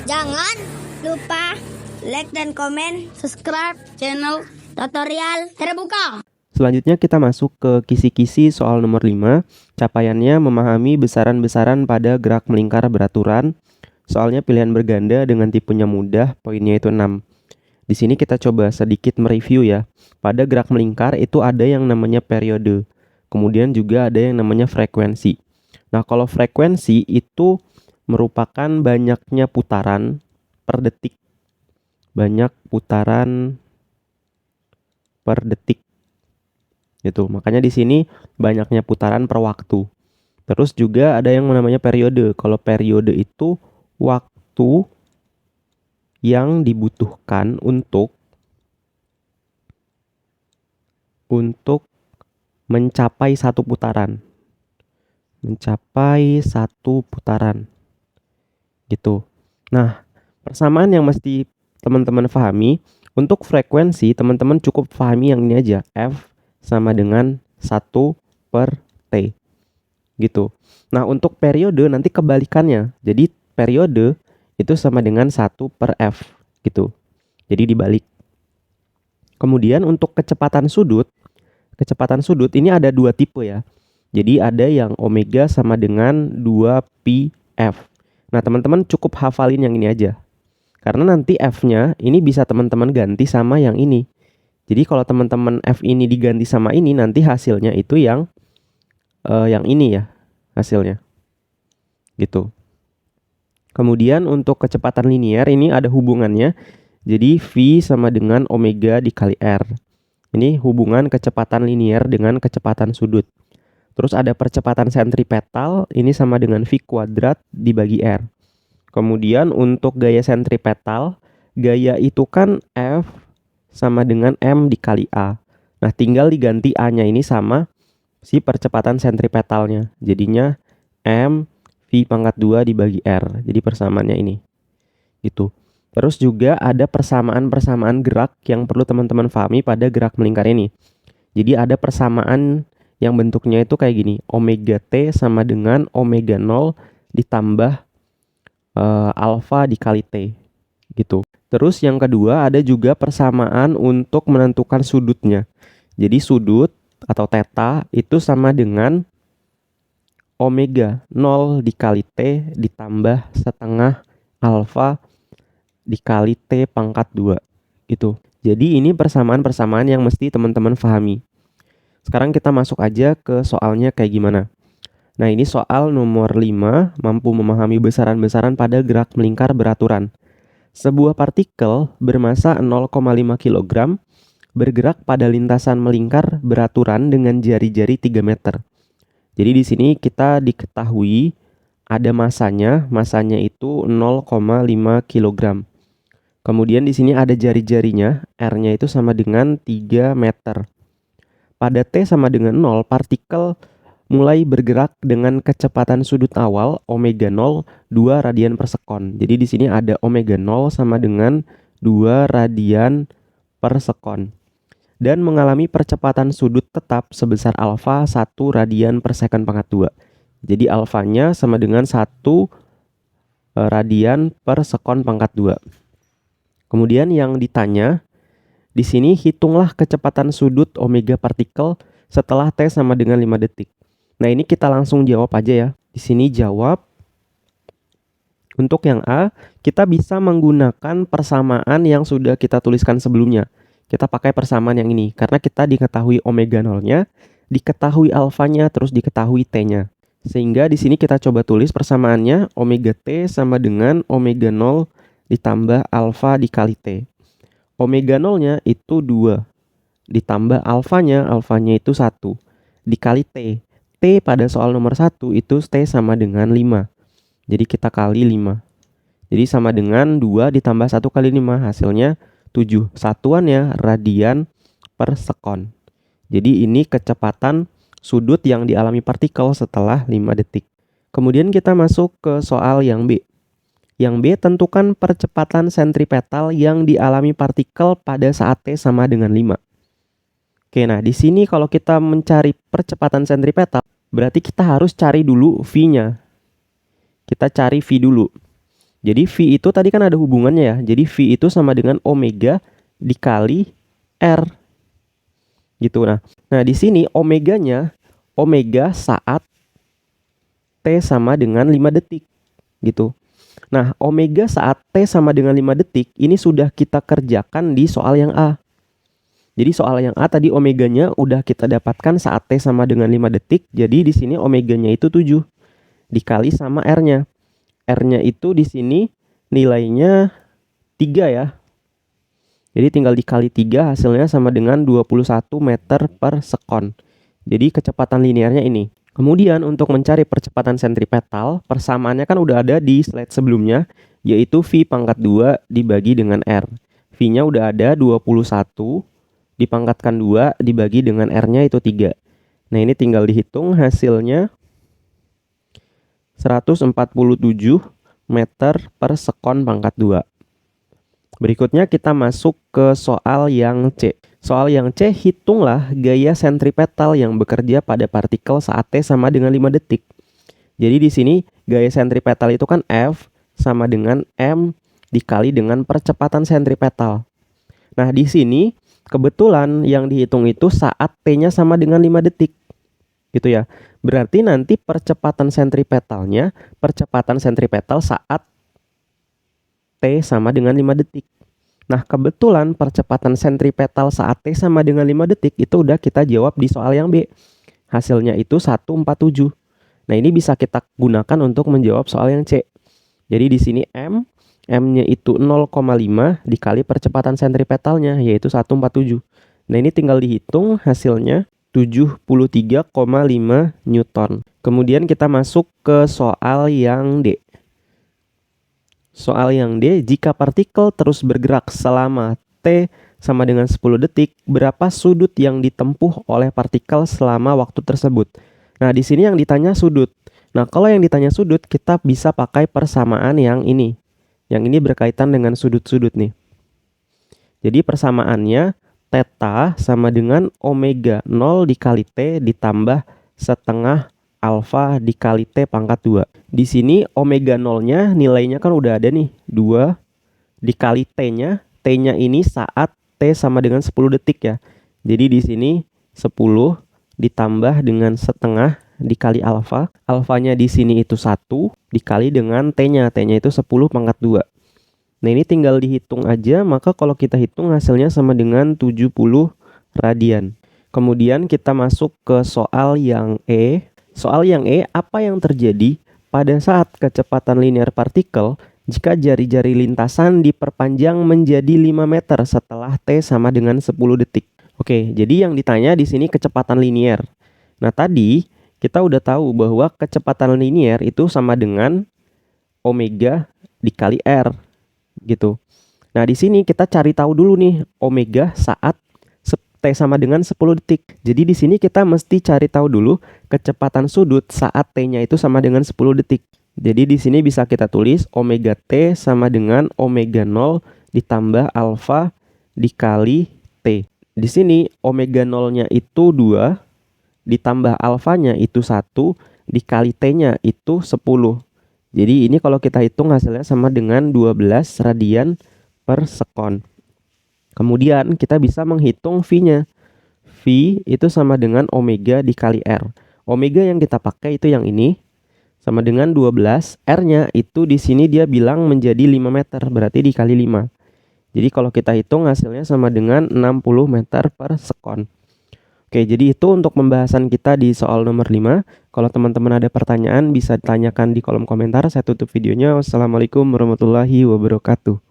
Jangan lupa like dan komen, subscribe channel tutorial terbuka. Selanjutnya kita masuk ke kisi-kisi soal nomor 5. Capaiannya memahami besaran-besaran pada gerak melingkar beraturan. Soalnya pilihan berganda dengan tipenya mudah, poinnya itu 6. Di sini kita coba sedikit mereview ya. Pada gerak melingkar itu ada yang namanya periode. Kemudian juga ada yang namanya frekuensi. Nah, kalau frekuensi itu merupakan banyaknya putaran per detik. Banyak putaran per detik. Gitu. Makanya di sini banyaknya putaran per waktu. Terus juga ada yang namanya periode. Kalau periode itu waktu yang dibutuhkan untuk mencapai satu putaran. Mencapai satu putaran. Gitu. Nah, persamaan yang mesti teman-teman pahami, untuk frekuensi teman-teman cukup pahami yang ini aja. F sama dengan 1 per T. Gitu. Nah, untuk periode nanti kebalikannya. Jadi periode itu sama dengan 1 per F. Gitu. Jadi dibalik. Kemudian untuk kecepatan sudut ini ada 2 tipe ya. Jadi ada yang omega sama dengan 2πf. Nah, teman-teman cukup hafalin yang ini aja. Karena nanti F-nya ini bisa teman-teman ganti sama yang ini. Jadi kalau teman-teman F ini diganti sama ini, nanti hasilnya itu yang ini ya, hasilnya. Gitu. Kemudian untuk kecepatan linier ini ada hubungannya. Jadi V sama dengan omega dikali R. Ini hubungan kecepatan linier dengan kecepatan sudut. Terus ada percepatan sentripetal, ini sama dengan V kuadrat dibagi R. Kemudian untuk gaya sentripetal, gaya itu kan F sama dengan M dikali A. Nah, tinggal diganti A-nya ini sama si percepatan sentripetalnya. Jadinya M V pangkat 2 dibagi R. Jadi persamaannya ini. Gitu. Terus juga ada persamaan-persamaan gerak yang perlu teman-teman pahami pada gerak melingkar ini. Jadi ada persamaan yang bentuknya itu kayak gini. Omega T sama dengan omega 0 ditambah alfa dikali T. Gitu. Terus yang kedua ada juga persamaan untuk menentukan sudutnya. Jadi sudut atau theta itu sama dengan omega 0 dikali T ditambah setengah alfa dikali T pangkat 2. Gitu. Jadi ini persamaan-persamaan yang mesti teman-teman pahami. Sekarang kita masuk aja ke soalnya kayak gimana. Nah, ini soal nomor 5, mampu memahami besaran-besaran pada gerak melingkar beraturan. Sebuah partikel bermasa 0,5 kg bergerak pada lintasan melingkar beraturan dengan jari-jari 3 meter. Jadi di sini kita diketahui ada masanya itu 0,5 kg. Kemudian di sini ada jari-jarinya, R-nya itu sama dengan 3 meter. Pada T sama dengan 0, partikel mulai bergerak dengan kecepatan sudut awal omega 0 2 radian per sekon. Jadi di sini ada omega 0 sama dengan 2 radian per sekon. Dan mengalami percepatan sudut tetap sebesar alfa 1 radian per sekon pangkat 2. Jadi alfanya sama dengan 1 radian per sekon pangkat 2. Kemudian yang ditanya, di sini hitunglah kecepatan sudut omega partikel setelah T sama dengan 5 detik. Nah, ini kita langsung jawab aja ya. Di sini jawab. Untuk yang A, kita bisa menggunakan persamaan yang sudah kita tuliskan sebelumnya. Kita pakai persamaan yang ini karena kita diketahui omega 0-nya, diketahui alfanya, terus diketahui T-nya. Sehingga di sini kita coba tulis persamaannya omega T sama dengan omega 0 ditambah alfa dikali T. Omega 0-nya itu 2. Ditambah alfanya itu 1. Dikali T. T pada soal nomor 1 itu T sama dengan 5. Jadi kita kali 5. Jadi sama dengan 2 ditambah 1 kali 5. Hasilnya 7. Satuannya radian per sekon. Jadi ini kecepatan sudut yang dialami partikel setelah 5 detik. Kemudian kita masuk ke soal yang B. Yang B, tentukan percepatan sentripetal yang dialami partikel pada saat T sama dengan 5. Oke, nah di sini kalau kita mencari percepatan sentripetal, berarti kita harus cari dulu V-nya. Kita cari V dulu. Jadi V itu tadi kan ada hubungannya ya. Jadi V itu sama dengan omega dikali R. Gitu. Nah di sini omeganya, omega saat T sama dengan 5 detik. Gitu. Nah, omega saat T sama dengan 5 detik ini sudah kita kerjakan di soal yang A. Jadi soal yang A tadi omeganya udah kita dapatkan saat T sama dengan 5 detik. Jadi di sini omeganya itu 7 dikali sama R-nya. R-nya itu di sini nilainya 3 ya. Jadi tinggal dikali 3 hasilnya sama dengan 21 meter per sekon. Jadi kecepatan linearnya ini. Kemudian untuk mencari percepatan sentripetal, persamaannya kan udah ada di slide sebelumnya, yaitu V pangkat 2 dibagi dengan R. V-nya udah ada 21 dipangkatkan 2 dibagi dengan R-nya itu 3. Nah ini tinggal dihitung hasilnya 147 meter per sekon pangkat 2. Berikutnya kita masuk ke soal yang C. Soal yang C, hitunglah gaya sentripetal yang bekerja pada partikel saat T sama dengan 5 detik. Jadi di sini gaya sentripetal itu kan F sama dengan M dikali dengan percepatan sentripetal. Nah di sini kebetulan yang dihitung itu saat T-nya sama dengan 5 detik. Gitu ya. Berarti nanti percepatan sentripetal saat T sama dengan 5 detik. Nah, kebetulan percepatan sentripetal saat T sama dengan 5 detik itu udah kita jawab di soal yang B. Hasilnya itu 147. Nah, ini bisa kita gunakan untuk menjawab soal yang C. Jadi di sini M-nya itu 0,5 dikali percepatan sentripetalnya, yaitu 147. Nah, ini tinggal dihitung hasilnya 73,5 Newton. Kemudian kita masuk ke soal yang D. Soal yang D, jika partikel terus bergerak selama T sama dengan 10 detik, berapa sudut yang ditempuh oleh partikel selama waktu tersebut? Nah, di sini yang ditanya sudut. Nah, kalau yang ditanya sudut, kita bisa pakai persamaan yang ini. Yang ini berkaitan dengan sudut-sudut nih. Jadi persamaannya theta sama dengan omega 0 dikali T ditambah setengah alfa dikali T pangkat 2. Di sini omega 0-nya nilainya kan udah ada nih, 2 dikali T-nya. T-nya ini saat T sama dengan 10 detik ya. Jadi di sini 10 ditambah dengan setengah dikali alfa. Alfanya di sini itu 1 dikali dengan T-nya. T-nya itu 10 pangkat 2. Nah ini tinggal dihitung aja, maka kalau kita hitung hasilnya sama dengan 70 radian. Kemudian kita masuk ke soal yang E. Soal yang E, apa yang terjadi pada saat kecepatan linear partikel jika jari-jari lintasan diperpanjang menjadi 5 meter setelah T sama dengan 10 detik? Oke, jadi yang ditanya di sini kecepatan linear. Nah, tadi kita udah tahu bahwa kecepatan linear itu sama dengan omega dikali R gitu. Nah, di sini kita cari tahu dulu nih omega saat T sama dengan 10 detik. Jadi di sini kita mesti cari tahu dulu kecepatan sudut saat T-nya itu sama dengan 10 detik. Jadi di sini bisa kita tulis omega T sama dengan omega 0 ditambah alfa dikali T. Di sini omega 0-nya itu 2 ditambah alfanya itu 1 dikali T-nya itu 10. Jadi ini kalau kita hitung hasilnya sama dengan 12 radian per sekon. Kemudian kita bisa menghitung V-nya. V itu sama dengan omega dikali R. Omega yang kita pakai itu yang ini sama dengan 12. R-nya itu di sini dia bilang menjadi 5 meter, berarti dikali 5. Jadi kalau kita hitung hasilnya sama dengan 60 meter per sekon. Oke, jadi itu untuk pembahasan kita di soal nomor 5. Kalau teman-teman ada pertanyaan bisa ditanyakan di kolom komentar. Saya tutup videonya. Wassalamualaikum warahmatullahi wabarakatuh.